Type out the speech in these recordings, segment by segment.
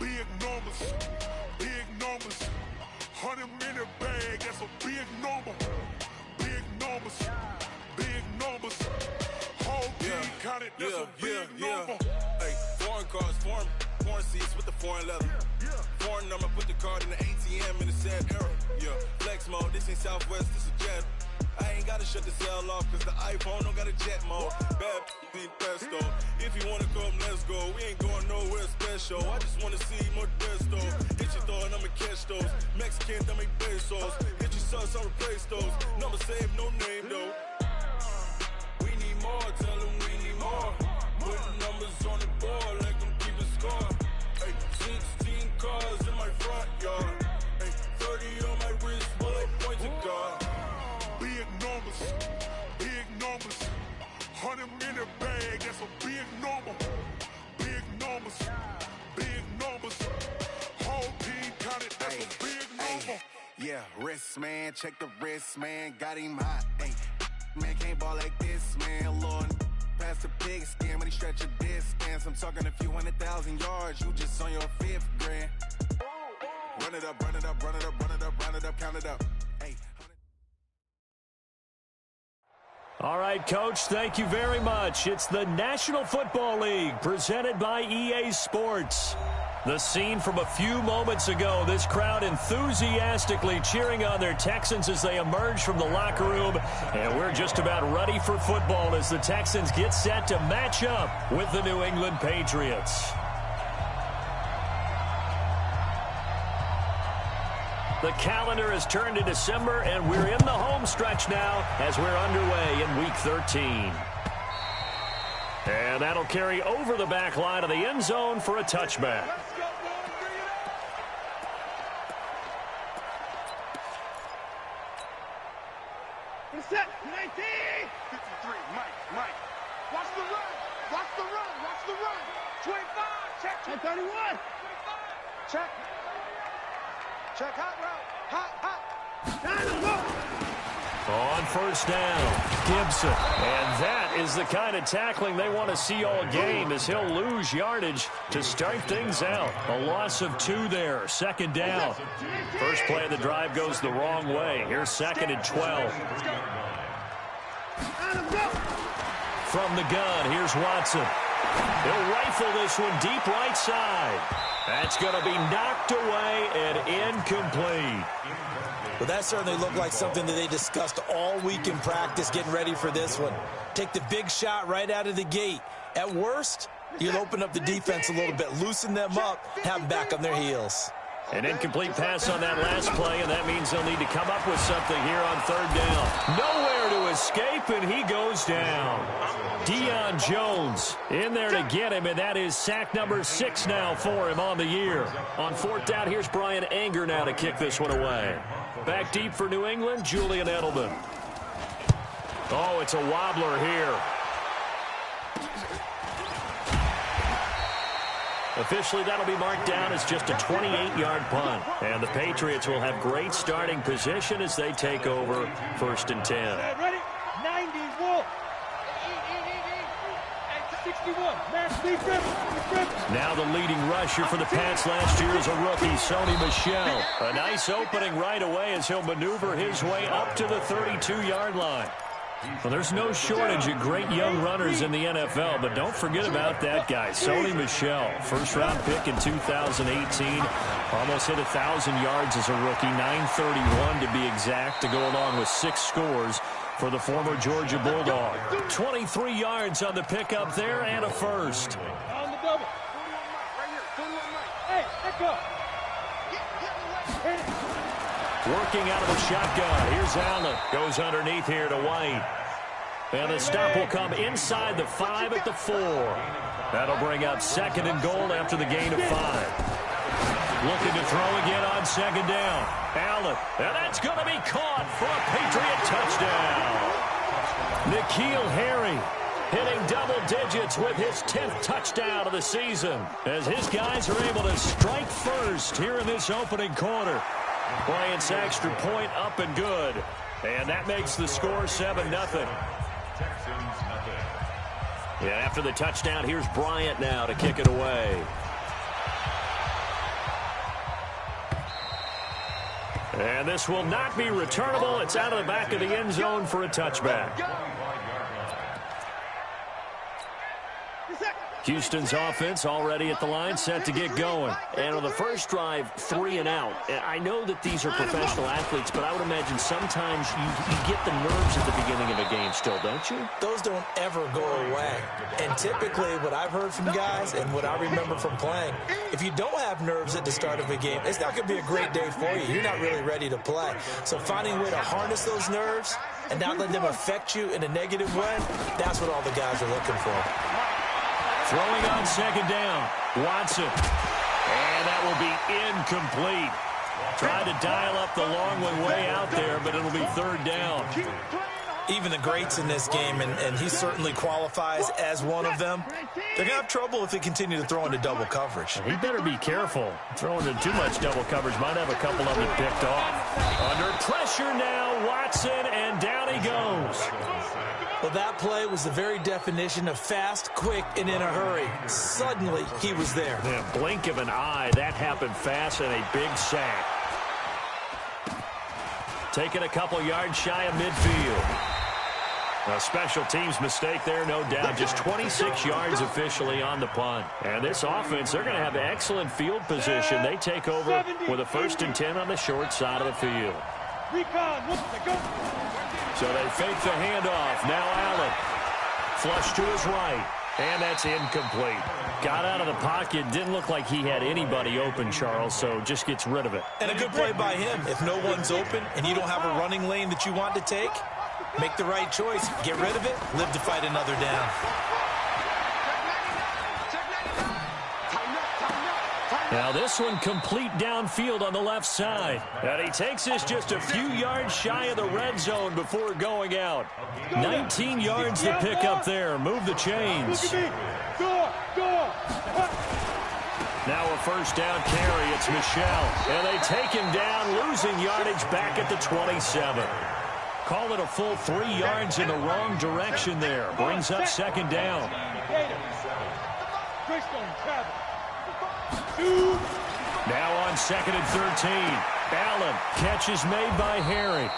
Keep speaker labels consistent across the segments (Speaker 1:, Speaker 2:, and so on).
Speaker 1: Big numbers, big numbers. 100-minute bag, that's a big number. Big numbers, big numbers. Whole team counted, that's a big number.
Speaker 2: Hey, foreign cars, foreign seats with the foreign leather. Foreign number, put the card in the ATM in the sad era. Yeah, flex mode, this ain't Southwest, this is Jet. I ain't gotta shut the cell off, cause the iPhone don't got a jet mode. Bad need pesto. If you wanna come, let's go. We ain't going nowhere special. I just wanna see more desto. Hit your throw and I'ma catch those. Mexican, that make pesos. Hit your sauce, I'll replace those. Number save, no name though. We need more, tell them we need more. Putting numbers on the board, like I'm keeping score. Hey, 16 cars in my front yard. Hey, 30 on my wrist, bullet points of God.
Speaker 1: Big numbers, big numbers. 100-minute bag, that's a big number. Big numbers, big numbers. Whole team counted, that's a big number.
Speaker 3: Yeah, wrist man, check the wrist man, got him hot. Ay, man can't ball like this, man. Lord, past the pig skin when he stretch a distance. I'm talking a few 100,000 yards, you just on your 5th grand. Run it up, run it up, run it up, run it up, run it up, count it up. Ay.
Speaker 4: All right, Coach, thank you very much. It's the National Football League presented by EA Sports. The scene from a few moments ago, this crowd enthusiastically cheering on their Texans as they emerge from the locker room. And we're just about ready for football as the Texans get set to match up with the New England Patriots. The calendar has turned to December, and we're in the home stretch now as we're underway in Week 13. And that'll carry over the back line of the end zone for a touchback.
Speaker 5: Set, 19! 53, Mike. Watch the run. 25, check. 31. 25. Check, hot route.
Speaker 4: On first down, Gibson. And that is the kind of tackling they want to see all game as he'll lose yardage to start things out. A loss of 2 there, second down. First play of the drive goes the wrong way. Here's 2nd and 12. From the gun, here's Watson. He'll rifle this one deep right side. That's going to be knocked away and incomplete.
Speaker 6: Well, that certainly looked like something that they discussed all week in practice getting ready for this one. Take the big shot right out of the gate. At worst, you'll open up the defense a little bit, loosen them up, have them back on their heels.
Speaker 4: An incomplete pass on that last play, and that means they'll need to come up with something here on third down. Nowhere to escape, and he goes down. Deion Jones in there to get him, and that is sack number 6 now for him on the year. On 4th down, here's Brian Anger now to kick this one away. Back deep for New England, Julian Edelman. Oh, it's a wobbler here. Officially, that'll be marked down as just a 28-yard punt. And the Patriots will have great starting position as they take over 1st and 10.
Speaker 5: Ready? 90, Wolf. 61.
Speaker 4: Now the leading rusher for the Pats last year is a rookie, Sony Michel. A nice opening right away as he'll maneuver his way up to the 32-yard line. Well, there's no shortage of great young runners in the NFL, but don't forget about that guy, Sony Michel. First-round pick in 2018. Almost hit 1,000 yards as a rookie, 931 to be exact, to go along with 6 scores for the former Georgia Bulldog. 23 yards on the pickup there and a first.
Speaker 5: On the double. 41 Mike, right here. 41 Mike. Hey, let go.
Speaker 4: Working out of the shotgun. Here's Allen. Goes underneath here to White. And the stop will come inside the 5 at the 4. That'll bring up 2nd and goal after the gain of 5. Looking to throw again on 2nd down. Allen. And that's going to be caught for a Patriot touchdown. N'Keal Harry hitting double digits with his 10th touchdown of the season as his guys are able to strike first here in this opening quarter. Boy, it's extra point up and good. And that makes the score 7-0. Yeah, after the touchdown, here's Bryant now to kick it away. And this will not be returnable. It's out of the back of the end zone for a touchback. Houston's offense already at the line, set to get going. And on the first drive, 3 and out. I know that these are professional athletes, but I would imagine sometimes you get the nerves at the beginning of a game still, don't you?
Speaker 6: Those don't ever go away. And typically what I've heard from guys and what I remember from playing, if you don't have nerves at the start of a game, it's not going to be a great day for you. You're not really ready to play. So finding a way to harness those nerves and not let them affect you in a negative way, that's what all the guys are looking for.
Speaker 4: Throwing on second down, Watson. And that will be incomplete. Tried to dial up the long one way out there, but it'll be third down.
Speaker 6: Even the greats in this game, and he certainly qualifies as one of them, they're going to have trouble if they continue to throw into double coverage.
Speaker 4: He better be careful. Throwing into too much double coverage might have a couple of them picked off. Under pressure now, Watson, and down he goes.
Speaker 6: Well, that play was the very definition of fast, quick, and in a hurry. Suddenly, he was there.
Speaker 4: In a blink of an eye, that happened fast and a big sack. Taking a couple yards shy of midfield. A special teams mistake there, no doubt. Just 26 yards officially on the punt. And this offense, they're going to have excellent field position. They take over with a 1st and 10 on the short side of the field. So they fake the handoff. Now Allen. Flush to his right. And that's incomplete. Got out of the pocket. Didn't look like he had anybody open, Charles, so just gets rid of it.
Speaker 6: And a good play by him. If no one's open and you don't have a running lane that you want to take, make the right choice. Get rid of it. Live to fight another down.
Speaker 4: Now this one complete downfield on the left side. And he takes this just a few yards shy of the red zone before going out. 19 yards to pick up there. Move the chains. Now a first down carry. It's Michel. And they take him down, losing yardage back at the 27. Call it a full 3 yards in the wrong direction there. Brings up second down. Now on 2nd and 13. Allen. Catch is made by Herring.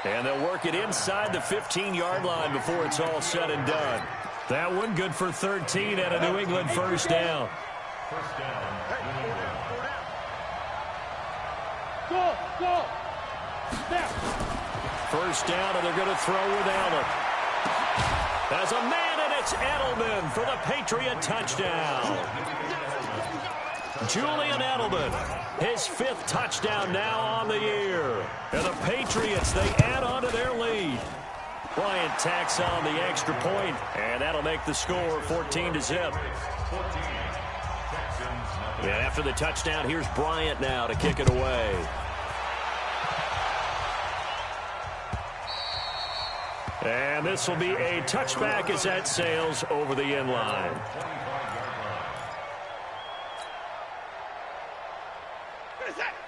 Speaker 4: And they'll work it inside the 15-yard line before it's all said and done. That one good for 13 and a New England first down. First down, and they're going to throw with Allen. There's a man, and it's Edelman for the Patriot touchdown. Julian Edelman, his 5th touchdown now on the year. And the Patriots, they add on to their lead. Bryant tacks on the extra point, and that'll make the score 14-0. And after the touchdown, here's Bryant now to kick it away. And this will be a touchback as that sails over the end line.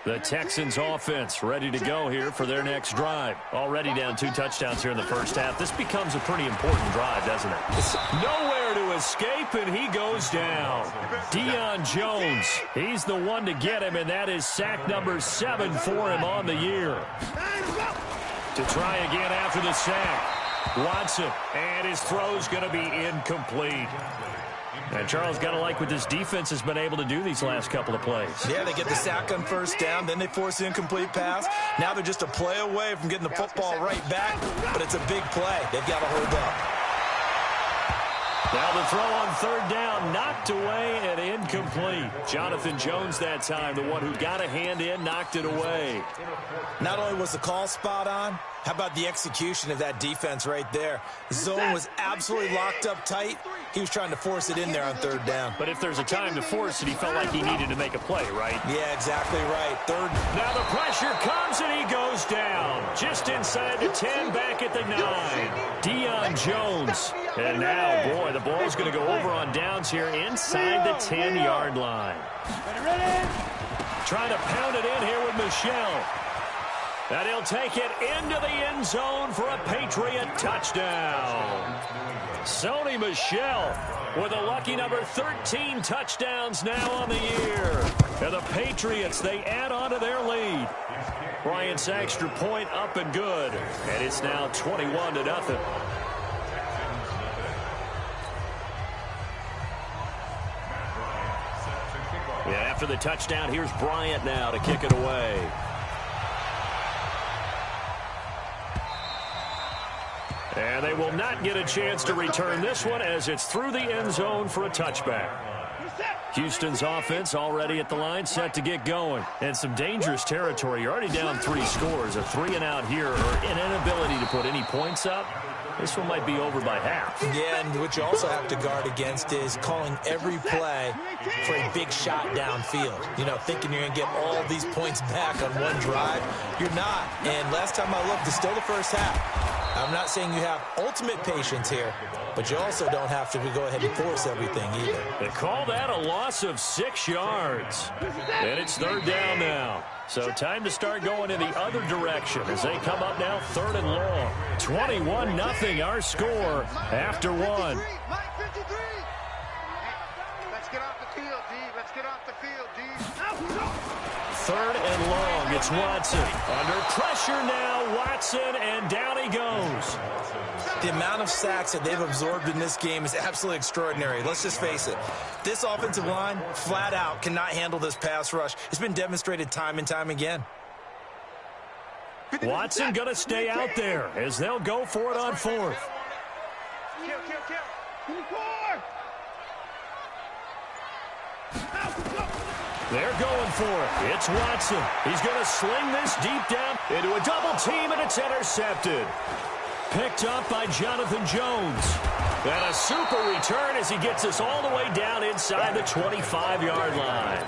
Speaker 4: The Texans offense ready to go here for their next drive. Already down 2 touchdowns here in the first half. This becomes a pretty important drive, doesn't it? Nowhere to escape, and he goes down. Deion Jones, he's the one to get him, and that is sack number 7 for him on the year. To try again after the sack. Watson, and his throw's going to be incomplete. And Charles, got to like what this defense has been able to do these last couple of plays.
Speaker 6: Yeah, they get the sack on first down, then they force the incomplete pass. Now they're just a play away from getting the football right back, but it's a big play. They've got to hold up.
Speaker 4: Now the throw on 3rd down, knocked away and incomplete. Jonathan Jones that time, the one who got a hand in, knocked it away.
Speaker 6: Not only was the call spot on, how about the execution of that defense right there? The zone was absolutely locked up tight. He was trying to force it in there on 3rd down.
Speaker 4: But if there's a time to force it, he felt like he needed to make a play, right?
Speaker 6: Yeah, exactly right. 3rd.
Speaker 4: Now the pressure comes and he goes down. Just inside the 10, back at the 9. Deion Jones. And now, boy, the ball's going to go over on downs here inside the 10-yard line. Trying to pound it in here with Michel. And he'll take it into the end zone for a Patriot touchdown. Sony Michel with a lucky number 13 touchdowns now on the year. And the Patriots, they add on to their lead. Bryant's extra point up and good. And it's now 21-0. Yeah, after the touchdown, here's Bryant now to kick it away. And they will not get a chance to return this one as it's through the end zone for a touchback. Houston's offense already at the line, set to get going. And some dangerous territory. You're already down 3 scores. A 3-and-out here, or an inability to put any points up. This one might be over by half.
Speaker 6: Yeah, and what you also have to guard against is calling every play for a big shot downfield. You know, thinking you're going to get all these points back on one drive. You're not. And last time I looked, it's still the first half. I'm not saying you have ultimate patience here, but you also don't have to go ahead and force everything either.
Speaker 4: They call that a loss of 6 yards. And it's 3rd down now. So time to start going in the other direction as they come up now 3rd and long. 21-0 our score after 1.
Speaker 5: Let's get off the field, D. Let's get off the field, D.
Speaker 4: 3rd and long. It's Watson. Under pressure now, Watson, and down he goes.
Speaker 6: The amount of sacks that they've absorbed in this game is absolutely extraordinary. Let's just face it. This offensive line, flat out, cannot handle this pass rush. It's been demonstrated time and time again.
Speaker 4: Watson going to stay out there as they'll go for it on 4th.
Speaker 5: Kill. 24.
Speaker 4: They're going for it. It's Watson. He's going to sling this deep down into a double team, and it's intercepted. Picked up by Jonathan Jones. And a super return as he gets us all the way down inside the 25-yard line.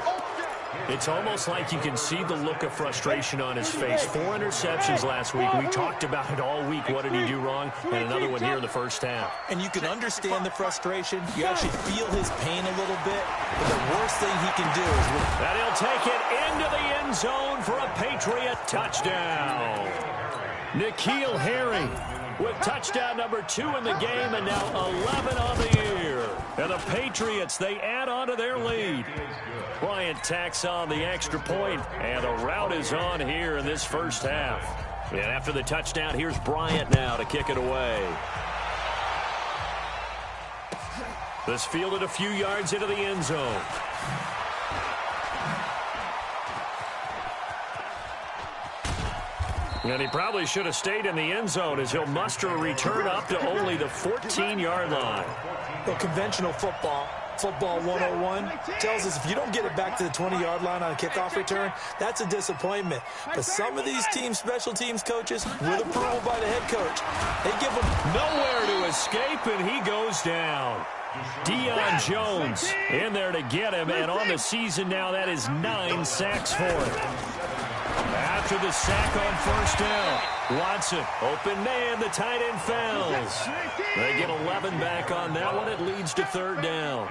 Speaker 4: It's almost like you can see the look of frustration on his face. 4 interceptions last week. We talked about it all week. What did he do wrong? And another one here in the first half.
Speaker 6: And you can understand the frustration. You actually feel his pain a little bit. But the worst thing he can do is...
Speaker 4: And he'll take it into the end zone for a Patriot touchdown. N'Keal Harry with touchdown number 2 in the game, and now 11 on the year. And the Patriots, they add on to their lead. Bryant tacks on the extra point, and the route is on here in this first half. And after the touchdown, here's Bryant now to kick it away. This fielded a few yards into the end zone. And he probably should have stayed in the end zone as he'll muster a return up to only the 14-yard line.
Speaker 6: Well, conventional football 101, tells us if you don't get it back to the 20-yard line on a kickoff return, that's a disappointment. But some of these team special teams coaches, with approval by the head coach, they give them
Speaker 4: nowhere to escape, and he goes down. Deion Jones in there to get him, and on the season now, that is 9 sacks for him. After the sack on first down, Watson, open man, the tight end fails. They get 11 back on that one. It leads to 3rd down.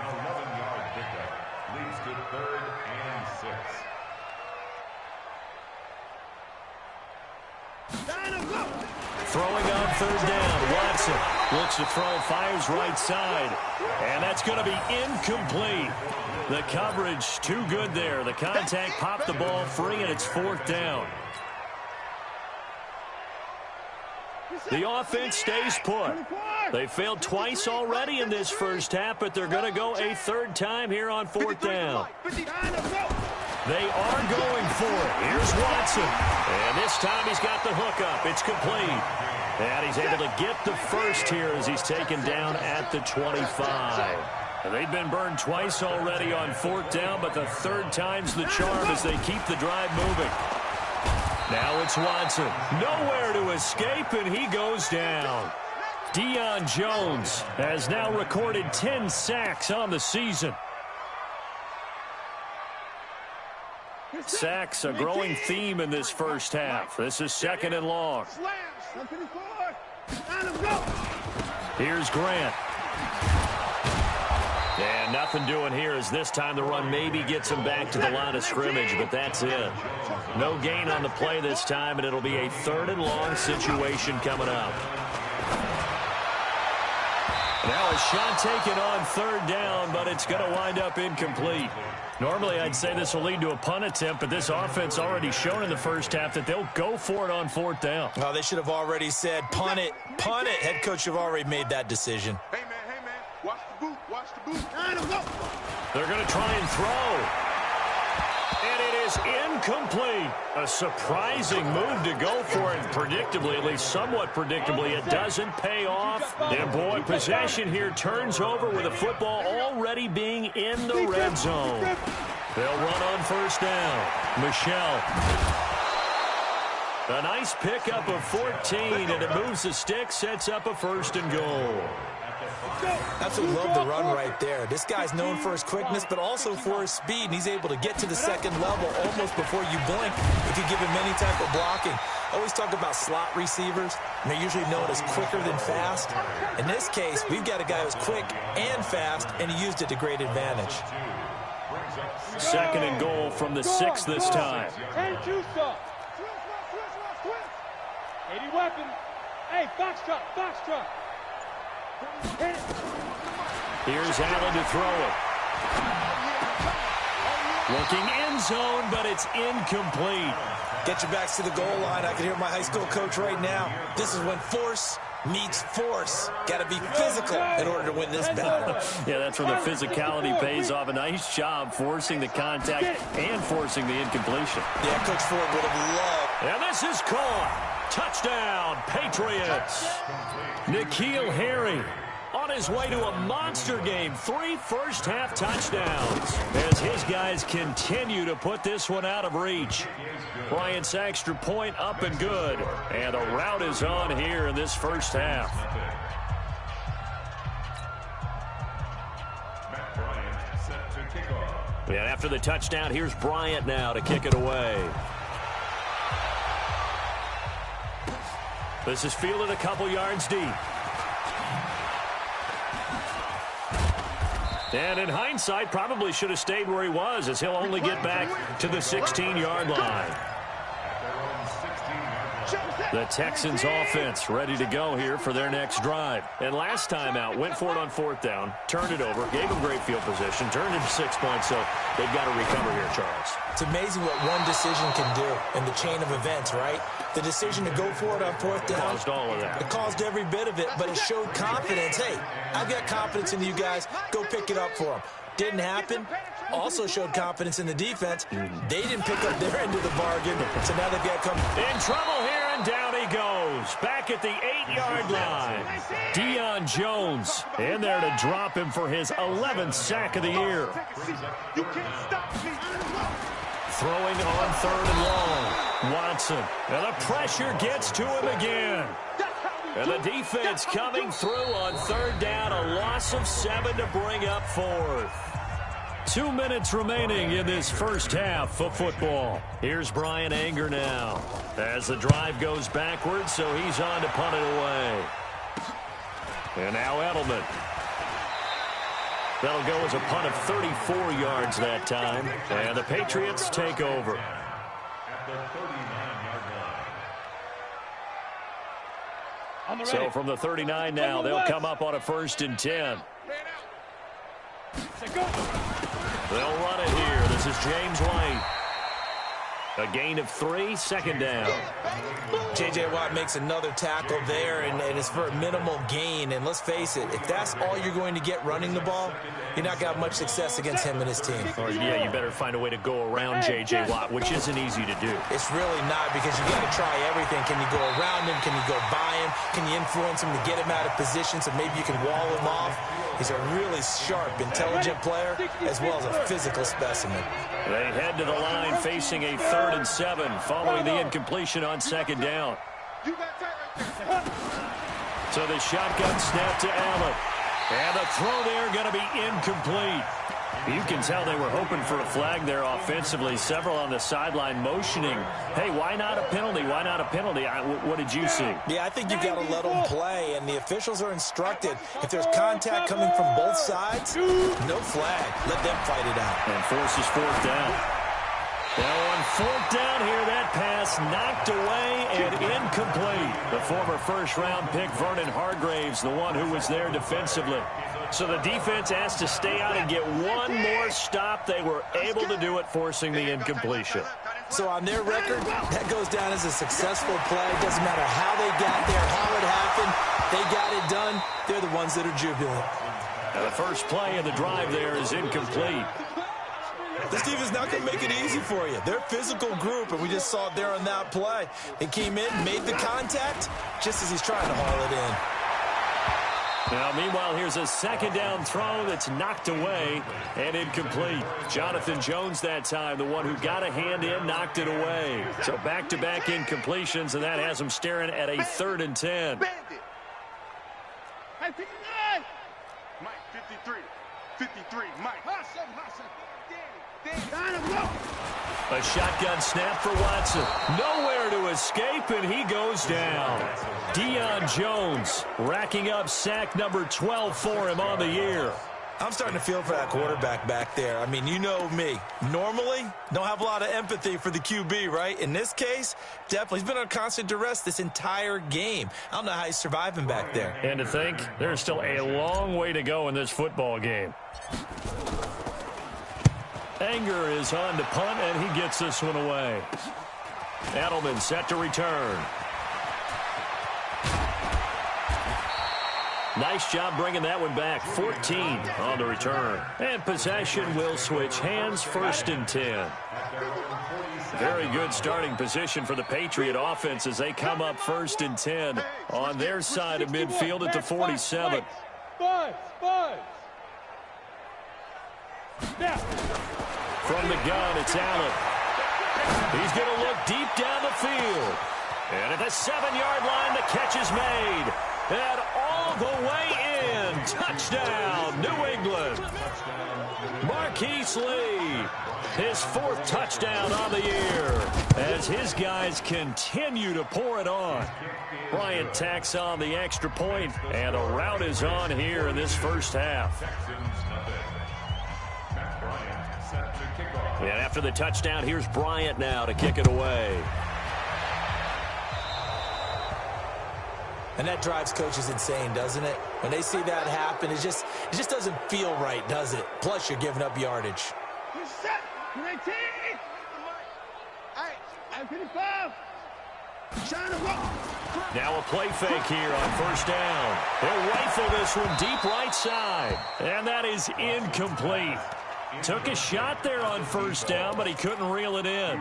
Speaker 7: Leads to 3rd and 6.
Speaker 4: Throwing on 3rd down, Watson looks to throw, fires right side, and that's going to be incomplete. The coverage too good there. The contact popped the ball free, and it's 4th down. The offense stays put. They failed twice already in this first half, but they're going to go a 3rd time here on 4th down. They are going for it. Here's Watson. And this time he's got the hook up. It's complete. And he's able to get the first here as he's taken down at the 25. And they've been burned twice already on 4th down, but the 3rd time's the charm as they keep the drive moving. Now it's Watson. Nowhere to escape, and he goes down. Deion Jones has now recorded 10 sacks on the season. Sacks, a growing theme in this first half. This is 2nd and long. Here's Grant. And nothing doing here as this time the run maybe gets him back to the line of scrimmage, but that's it. No gain on the play this time, and it'll be a 3rd and long situation coming up. Now a shot taken on third down, but it's going to wind up incomplete. Normally, I'd say this will lead to a punt attempt, but this offense already shown in the first half that they'll go for it on fourth down.
Speaker 6: Oh, they should have already said, punt it, punt it. Head coach should have already made that decision.
Speaker 5: Hey, man, watch the boot, watch the boot.
Speaker 4: They're going to try and throw. And it is incomplete. A surprising move to go for it. Predictably, at least somewhat predictably, it doesn't pay off. And boy, possession here turns over with the football already being in the red zone. They'll run on first down. Michelle. A nice pickup of 14, and it moves the stick, sets up a first and goal.
Speaker 6: Absolutely love the run right there. This guy's known for his quickness, but also for his speed, and he's able to get to the second level almost before you blink if you give him any type of blocking. I always talk about slot receivers, and they're usually known as quicker than fast. In this case, we've got a guy who's quick and fast, and he used it to great advantage.
Speaker 4: Second and goal from the 6 this time.
Speaker 7: 10-2 stop. 80 weapon. Hey, foxtrot.
Speaker 4: Here's Allen to throw it. Looking end zone, but it's incomplete.
Speaker 6: Get your backs to the goal line. I can hear my high school coach right now. This is when force meets force. Got to be physical in order to win this battle.
Speaker 4: Yeah, that's where the physicality pays off. A nice job forcing the contact and forcing the incompletion.
Speaker 6: Yeah, Coach Ford would have loved.
Speaker 4: And this is caught. Touchdown, Patriots. N'Keal Harry on his way to a monster game. 3 first-half touchdowns as his guys continue to put this one out of reach. Bryant's extra point up and good. And the route is on here in this first half.
Speaker 7: Matt Bryant set to kick off.
Speaker 4: And after the touchdown, here's Bryant now to kick it away. This is fielded a couple yards deep. And in hindsight, probably should have stayed where he was, as he'll only get back to the 16-yard line. The Texans offense ready to go here for their next drive. And last time out, went for it on fourth down, turned it over, gave them great field position, turned into 6 points, so they've got to recover here, Charles.
Speaker 6: It's amazing what one decision can do in the chain of events, right? The decision to go for it on fourth down.
Speaker 4: Caused all of that.
Speaker 6: It caused every bit of it, but it showed confidence. Hey, I've got confidence in you guys. Go pick it up for them. Didn't happen. Also showed confidence in the defense. They didn't pick up their end of the bargain, so now they've got to come.
Speaker 4: In trouble here, and down he goes. Back at the 8-yard line. Deion Jones in there to drop him for his 11th sack of the year. Throwing on third and long. Watson. And the pressure gets to him again. And the defense coming through on third down. A loss of 7 to bring up fourth. 2 minutes remaining in this first half of football. Here's Brian Anger now as the drive goes backwards, so he's on to punt it away. And now Edelman. That'll go as a punt of 34 yards that time. And the Patriots take over.
Speaker 7: At the 39-yard line.
Speaker 4: So from the 39 now, they'll come up on a 1st and 10. They'll run it here. This is James White. A gain of 3, second down.
Speaker 6: J.J. Watt makes another tackle there, and it's for a minimal gain. And let's face it, if that's all you're going to get running the ball, you're not going to have much success against him and his team.
Speaker 4: Or, yeah, you better find a way to go around J.J. Watt, which isn't easy to do.
Speaker 6: It's really not, because you got to try everything. Can you go around him? Can you go by him? Can you influence him to get him out of position so maybe you can wall him off? He's a really sharp, intelligent player, as well as a physical specimen.
Speaker 4: They head to the line facing a 3rd and 7 following the incompletion on second down. So the shotgun snap to Allen. And the throw there going to be incomplete. You can tell they were hoping for a flag there offensively. Several on the sideline motioning, hey, why not a penalty? Why not a penalty? What did you see?
Speaker 6: Yeah, I think you've got to let them play, and the officials are instructed. If there's contact coming from both sides, no flag. Let them fight it out.
Speaker 4: And forces fourth down. Now on fourth down here, that pass knocked away and incomplete. The former first-round pick, Vernon Hargraves, the one who was there defensively. So the defense asked to stay out and get one more stop. They were able to do it, forcing the incompletion.
Speaker 6: So on their record, that goes down as a successful play. It doesn't matter how they got there, how it happened. They got it done. They're the ones that are jubilant.
Speaker 4: Now the first play of the drive there is incomplete.
Speaker 6: This defense is not going to make it easy for you. They're a physical group, and we just saw it there on that play. They came in, made the contact, just as he's trying to haul it in.
Speaker 4: Now, meanwhile, here's a second down throw that's knocked away and incomplete. Jonathan Jones that time, the one who got a hand in, knocked it away. So back-to-back incompletions, and that has him staring at a 3rd and 10.
Speaker 5: Hey, 59! Mike, 53. 53, Mike.
Speaker 4: A shotgun snap for Watson. Nowhere to escape, and he goes down. Deion Jones racking up sack number 12 for him on the year.
Speaker 6: I'm starting to feel for that quarterback back there. I mean, you know me. Normally, don't have a lot of empathy for the QB, right? In this case, definitely. He's been under constant duress this entire game. I don't know how he's surviving back there.
Speaker 4: And to think, there's still a long way to go in this football game. Anger is on to punt, and he gets this one away. Edelman set to return. Nice job bringing that one back. 14 on the return. And possession will switch hands, 1st and 10. Very good starting position for the Patriot offense as they come up 1st and 10 on their side of midfield at the 47. From the gun, it's Allen. He's going to look deep down the field. And at the 7-yard line, the catch is made. And all the way in. Touchdown, New England. Marquise Lee, his 4th touchdown on the year as his guys continue to pour it on. Bryant tacks on the extra point, and a rout is on here in this first half. And after the touchdown, here's Bryant now to kick it away.
Speaker 6: And that drives coaches insane, doesn't it? When they see that happen, it just doesn't feel right, does it? Plus, you're giving up yardage.
Speaker 5: You're set. 19. Hey, 55.
Speaker 4: Now a play fake here on 1st down. They'll rifle this one deep right side. And that is incomplete. Took a shot there on 1st down, but he couldn't reel it in.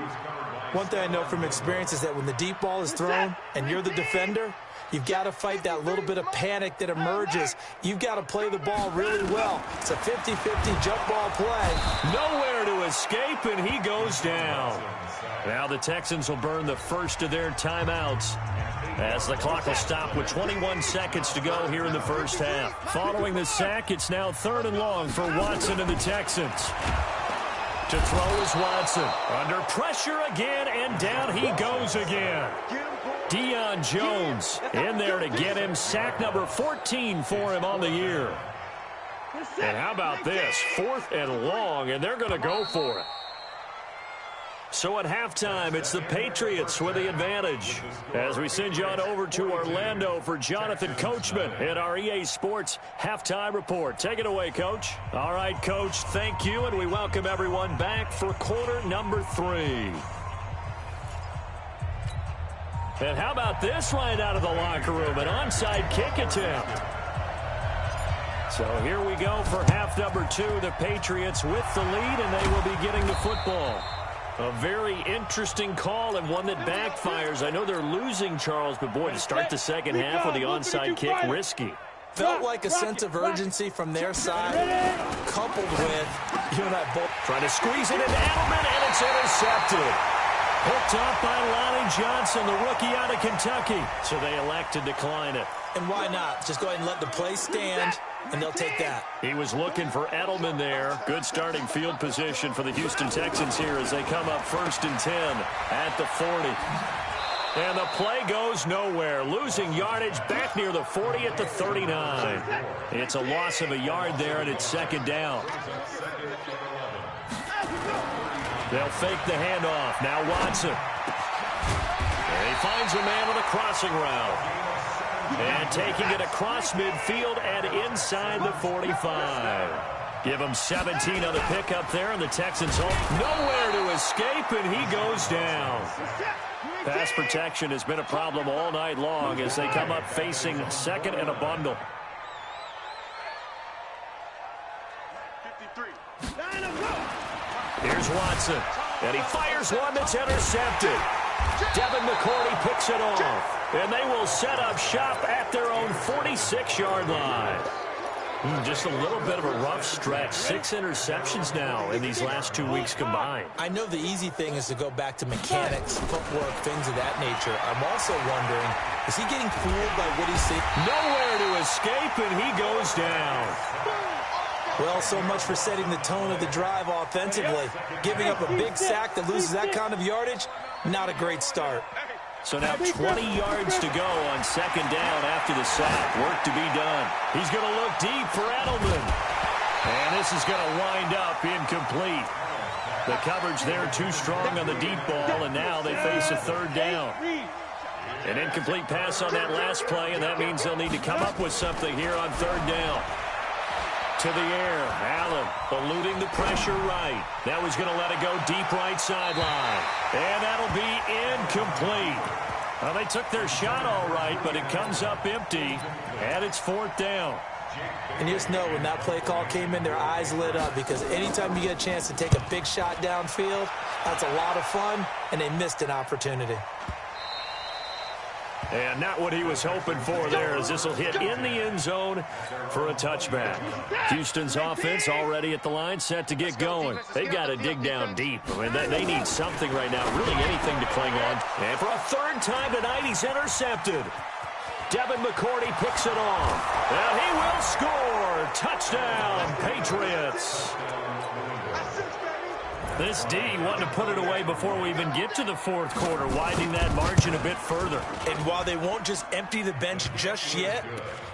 Speaker 6: One thing I know from experience is that when the deep ball is thrown and you're the defender, you've got to fight that little bit of panic that emerges. You've got to play the ball really well. It's a 50-50 jump ball play.
Speaker 4: Nowhere to escape, and he goes down. Now the Texans will burn the first of their timeouts as the clock will stop with 21 seconds to go here in the first half. Following the sack, it's now 3rd and long for Watson and the Texans. To throw is Watson. Under pressure again, and down he goes again. Deion Jones in there to get him. Sack number 14 for him on the year. And how about this? 4th and long, and they're going to go for it. So at halftime, it's the Patriots with the advantage. As we send you on over to Orlando for Jonathan Coachman in our EA Sports Halftime Report. Take it away, Coach. All right, Coach, thank you, and we welcome everyone back for quarter number 3. And how about this right out of the locker room? An onside kick attempt. So here we go for half number 2. The Patriots with the lead, and they will be getting the football. A very interesting call and one that backfires. I know they're losing, Charles, but boy, to start the second half with the onside kick, risky.
Speaker 6: Felt like a sense of urgency from their side, coupled with, you and I both
Speaker 4: trying to squeeze it into Edelman, and it's intercepted. Hooked off by Lonnie Johnson, the rookie out of Kentucky. So they elect to decline it.
Speaker 6: And why not? Just go ahead and let the play stand, and they'll take that.
Speaker 4: He was looking for Edelman there. Good starting field position for the Houston Texans here as they come up 1st and 10 at the 40. And the play goes nowhere. Losing yardage back near the 40 at the 39. It's a loss of a yard there, and it's 2nd down. They'll fake the handoff. Now Watson. And he finds a man on a crossing route. And taking it across midfield and inside the 45. Give him 17 on the pickup there, and the Texans home. Nowhere to escape, and he goes down. Pass protection has been a problem all night long as they come up facing second and a bundle.
Speaker 5: 53.
Speaker 4: Here's Watson, and he fires one that's intercepted. Devin McCourty picks it off, and they will set up shop at their own 46-yard line. Just a little bit of a rough stretch. 6 interceptions now in these last 2 weeks combined.
Speaker 6: I know the easy thing is to go back to mechanics, footwork, things of that nature. I'm also wondering, is he getting fooled by what he's seeing?
Speaker 4: Nowhere to escape, and he goes down.
Speaker 6: Well, so much for setting the tone of the drive offensively. Giving up a big sack that loses that kind of yardage, not a great start.
Speaker 4: So now 20 yards to go on second down after the sack. Work to be done. He's going to look deep for Edelman. And this is going to wind up incomplete. The coverage there too strong on the deep ball, and now they face a third down. An incomplete pass on that last play, and that means they'll need to come up with something here on third down. To the air, Allen eluding the pressure right. Now he's going to let it go deep right sideline. And that'll be incomplete. Well, they took their shot all right, but it comes up empty, and it's fourth down.
Speaker 6: And you just know when that play call came in, their eyes lit up, because anytime you get a chance to take a big shot downfield, that's a lot of fun, and they missed an opportunity.
Speaker 4: And not what he was hoping for there, as this will hit in the end zone for a touchback. Houston's offense already at the line, set to get going. They got to dig down deep. I mean, they need something right now, really anything to cling on. And for a third time tonight, he's intercepted. Devin McCourty picks it off. And he will score. Touchdown, Patriots. This D wanting to put it away before we even get to the fourth quarter, widening that margin a bit further.
Speaker 6: And while they won't just empty the bench just yet,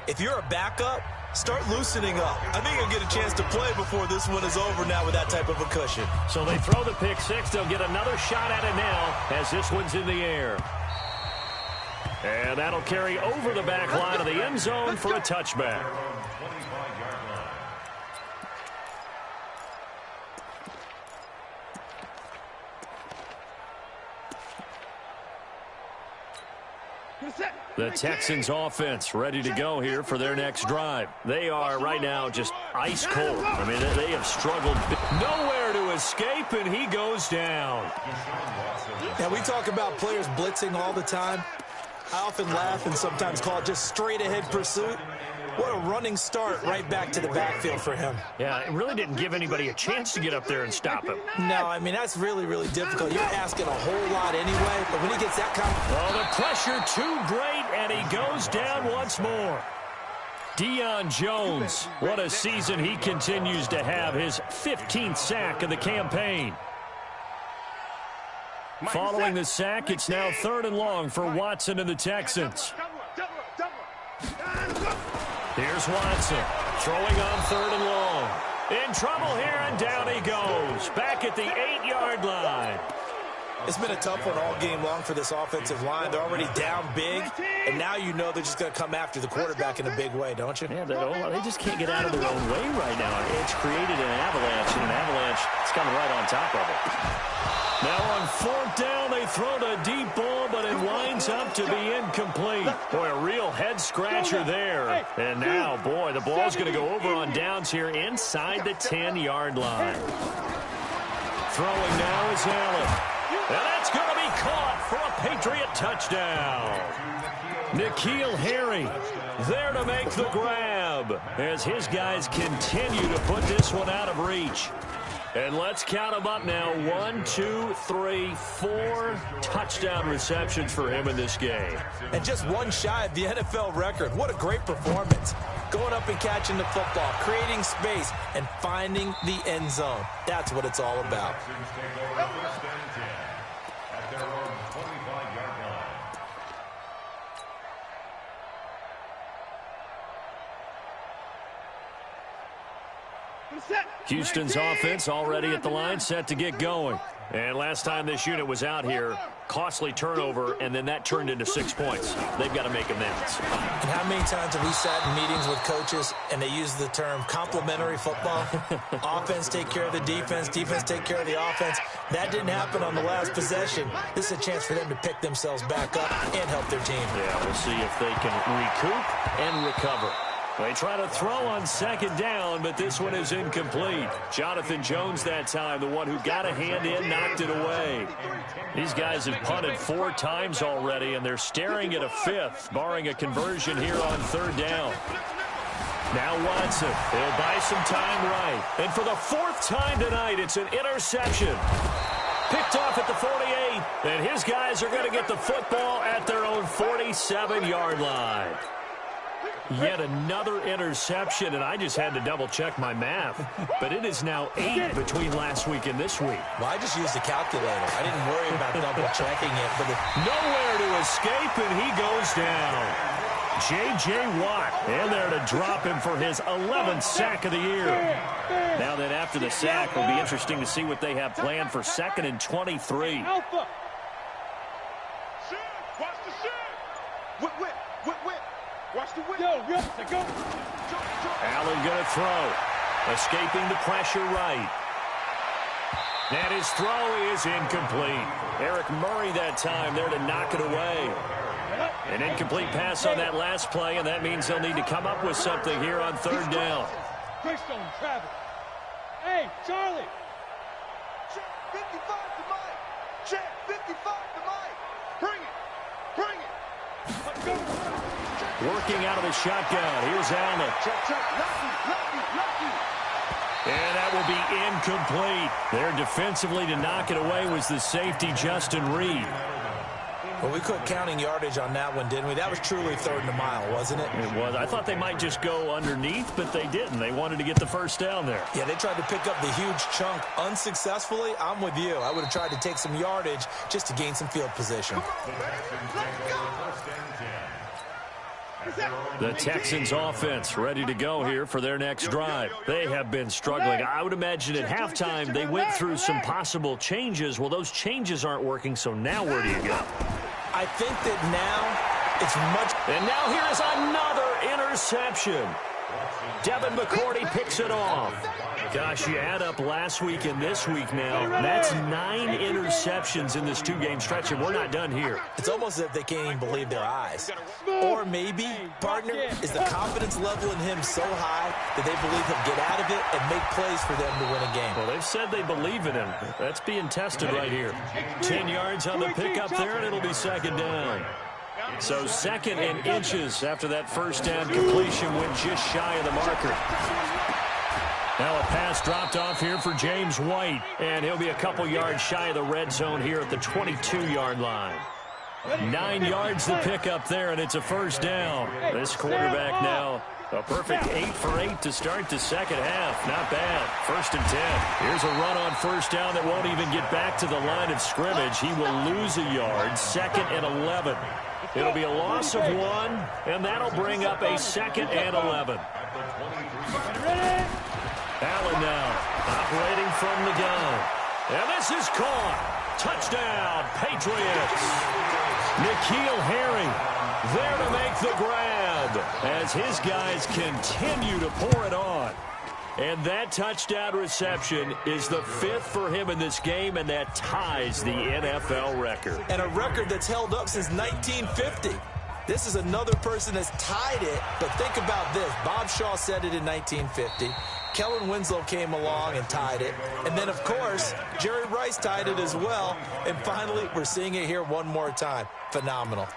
Speaker 6: if you're a backup, start loosening up. I think you'll get a chance to play before this one is over now with that type of a cushion.
Speaker 4: So they throw the pick six. They'll get another shot at it now as this one's in the air. And that'll carry over the back line of the end zone for a touchback. The Texans offense ready to go here for their next drive. They are right now just ice cold. I mean, they have struggled. Nowhere to escape, and he goes down.
Speaker 6: Now, we talk about players blitzing all the time. I often laugh and sometimes call it just straight-ahead pursuit. What a running start right back to the backfield for him.
Speaker 4: Yeah, it really didn't give anybody a chance to get up there and stop him.
Speaker 6: No, I mean, that's really, really difficult. You're asking a whole lot anyway, but when he gets that kind of...
Speaker 4: Oh, the pressure too great, and he goes down once more. Deion Jones, what a season he continues to have. His 15th sack of the campaign. Following the sack, it's now third and long for Watson and the Texans. Here's Watson, throwing on third and long. In trouble here, and down he goes. Back at the 8-yard line.
Speaker 6: It's been a tough one all game long for this offensive line. They're already down big, and now you know they're just going to come after the quarterback in a big way, don't you?
Speaker 4: Yeah, they just can't get out of their own way right now. It's created an avalanche, and an avalanche is coming right on top of it. Now on fourth down, they throw the deep ball, but it winds up to be incomplete. Boy, a real head-scratcher there. And now, boy, the ball's going to go over on downs here inside the 10-yard line. Throwing now is Allen. And that's going to be caught for a Patriot touchdown. N'Keal Harry there to make the grab as his guys continue to put this one out of reach. And let's count them up now. 1, 2, 3, 4 touchdown receptions for him in this game.
Speaker 6: And just one shy of the NFL record. What a great performance. Going up and catching the football, creating space, and finding the end zone. That's what it's all about.
Speaker 4: Houston's offense already at the line, set to get going. And last time this unit was out here, costly turnover, and then that turned into 6 points. They've got to make amends.
Speaker 6: And how many times have we sat in meetings with coaches and they use the term complementary football? Offense take care of the defense, defense take care of the offense. That didn't happen on the last possession. This is a chance for them to pick themselves back up and help their team.
Speaker 4: Yeah, we'll see if they can recoup and recover. They try to throw on second down, but this one is incomplete. Jonathan Jones that time, the one who got a hand in, knocked it away. These guys have punted 4 times already, and they're staring at a 5th, barring a conversion here on third down. Now Watson, he'll buy some time right. And for the 4th time tonight, it's an interception. Picked off at the 48, and his guys are going to get the football at their own 47-yard line. Yet another interception, and I just had to double-check my math. But it is now 8 between last week and this week.
Speaker 6: Well, I just used a calculator. I didn't worry about double-checking it. But
Speaker 4: nowhere to escape, and he goes down. J.J. Watt, and there to drop him for his 11th sack of the year. Now then, after the sack, it'll be interesting to see what they have planned for 2nd and 23.
Speaker 5: Alpha. Watch the shit. Whip. Watch the whip. Yo, go.
Speaker 4: Allen going to throw. Escaping the pressure right. And his throw is incomplete. Eric Murray that time there to knock it away. An incomplete pass on that last play, and that means they'll need to come up with something here on third down.
Speaker 5: Greystone, Travis. Hey, Charlie.
Speaker 8: Check 55 to Mike. Check 55 to Mike. Bring it.
Speaker 5: Let's go.
Speaker 4: Working out of the shotgun. Here's Allen.
Speaker 8: Check. Lucky.
Speaker 4: And that will be incomplete. There defensively to knock it away was the safety, Justin Reed.
Speaker 6: Well, we quit counting yardage on that one, didn't we? That was truly 3rd and a mile, wasn't it?
Speaker 4: It was. I thought they might just go underneath, but they didn't. They wanted to get the first down there.
Speaker 6: Yeah, they tried to pick up the huge chunk unsuccessfully. I'm with you. I would have tried to take some yardage just to gain some field position.
Speaker 4: The Texans offense ready to go here for their next drive. They have been struggling. I would imagine at halftime they went through some possible changes. Well, those changes aren't working, so now where do you go?
Speaker 6: I think that now it's much...
Speaker 4: And now here is another interception. Devin McCourty picks it off. Gosh, you add up last week and this week now. That's 9 interceptions in this 2-game stretch, and we're not done here.
Speaker 6: It's almost as if they can't even believe their eyes. Or maybe, partner, is the confidence level in him so high that they believe he'll get out of it and make plays for them to win a game.
Speaker 4: Well, they've said they believe in him. That's being tested right here. 10 yards on the pickup there, and it'll be 2nd down. So 2nd and inches after that first down completion went just shy of the marker. Now a pass dropped off here for James White, and he'll be a couple yards shy of the red zone here at the 22-yard line. 9 yards to pick up there, and it's a first down. This quarterback now, a perfect 8 for 8 to start the second half. Not bad. 1st and 10. Here's a run on first down that won't even get back to the line of scrimmage. He will lose a yard. 2nd and 11. It'll be a loss of 1, and that'll bring up a 2nd and 11. Allen now operating from the gun. And this is caught. Touchdown, Patriots. N'Keal Harry there to make the grab as his guys continue to pour it on. And that touchdown reception is the 5th for him in this game, and that ties the NFL record.
Speaker 6: And a record that's held up since 1950. This is another person that's tied it, but think about this. Bob Shaw said it in 1950. Kellen Winslow came along and tied it. And then, of course, Jerry Rice tied it as well. And finally, we're seeing it here one more time. Phenomenal.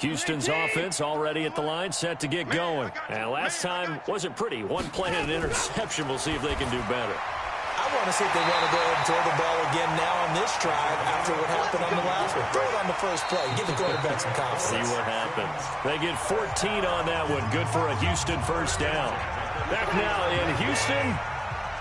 Speaker 4: Houston's offense already at the line, set to get going. And last time wasn't pretty. One play and an interception. We'll see if they can do better.
Speaker 6: I want to see if they want to go ahead and throw the ball again now on this drive after what happened on the last one. Throw it on the first play. Give the quarterback some confidence.
Speaker 4: See what happens. They get 14 on that one. Good for a Houston first down. Back now in Houston,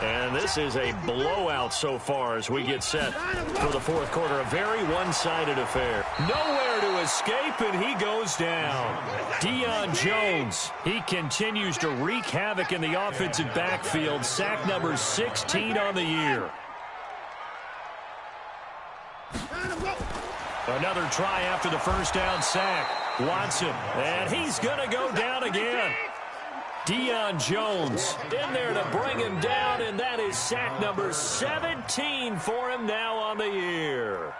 Speaker 4: And this is a blowout so far as we get set for the fourth quarter. A very one-sided affair. Nowhere to escape, and he goes down. Deion Jones, he continues to wreak havoc in the offensive backfield. Sack number 16 on the year. Another try after the first down sack. Watson, and he's going to go down again. Deion Jones in there to bring him down, and that is sack number 17 for him now on the year.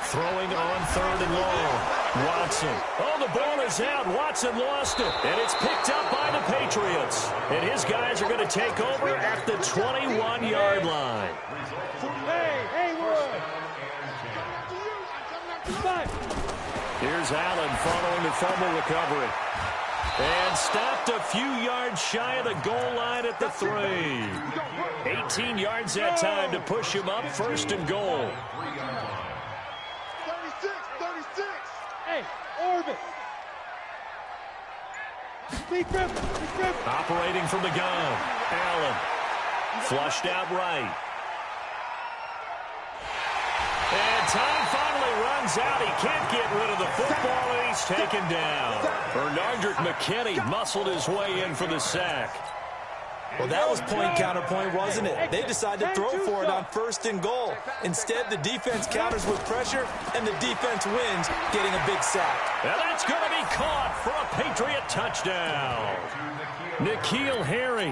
Speaker 4: Throwing on third and long. Watson. Oh, the ball is out. Watson lost it, and it's picked up by the Patriots. And his guys are going to take over at the 21-yard line. Here's Allen following the fumble recovery. And stopped a few yards shy of the goal line at the 3. 18 yards that time to push him up, first and goal.
Speaker 8: 36.
Speaker 7: Hey, orbit. Speed grip.
Speaker 4: Operating from the gun. Allen. Flushed out right. And time finally runs out. He can't get rid of the football, and he's taken down. Bernardrick McKinney muscled his way in for the sack.
Speaker 6: Well, that was point-counterpoint, wasn't it? They decided to throw for it on first and goal. Instead, the defense counters with pressure, and the defense wins, getting a big sack.
Speaker 4: And that's going to be caught for a Patriot touchdown. N'Keal Harry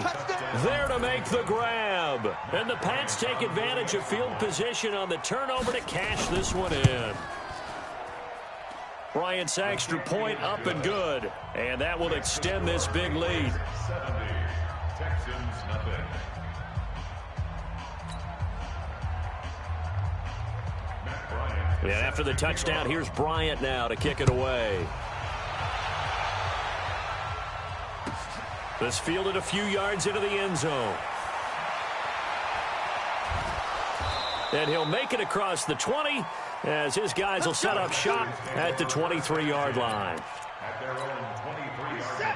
Speaker 4: there to make the grab. And the Pats take advantage of field position on the turnover to cash this one in. Bryant's extra point up and good. And that will extend this big lead.
Speaker 7: 70. Texans nothing. Matt Bryant.
Speaker 4: And after the touchdown, here's Bryant now to kick it away. This fielded a few yards into the end zone. And he'll make it across the 20 as his guys will set up shop at the 23-yard line.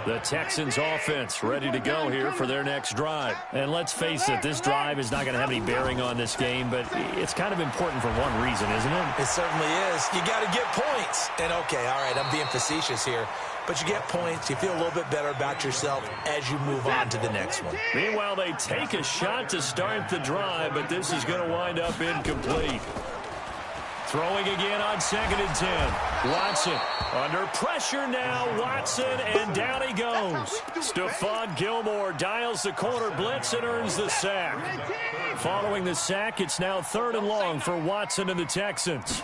Speaker 4: The Texans offense ready to go here for their next drive. And let's face it, this drive is not going to have any bearing on this game, but it's kind of important for one reason, isn't it?
Speaker 6: It certainly is. You got to get points. And, okay, all right, I'm being facetious here. But you get points, you feel a little bit better about yourself as you move on to the next one.
Speaker 4: Meanwhile, they take a shot to start the drive, but this is going to wind up incomplete. Throwing again on 2nd and 10. Watson under pressure now. Watson, and down he goes. Stephon Gilmore dials the corner blitz and earns the sack. Following the sack, it's now 3rd and long for Watson and the Texans.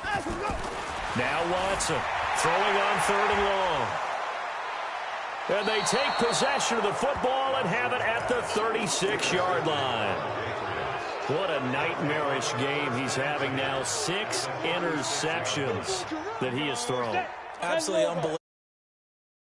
Speaker 4: Now Watson throwing on 3rd and long. And they take possession of the football and have it at the 36-yard line. What a nightmarish game he's having now. 6 interceptions that he has thrown.
Speaker 6: Absolutely unbelievable.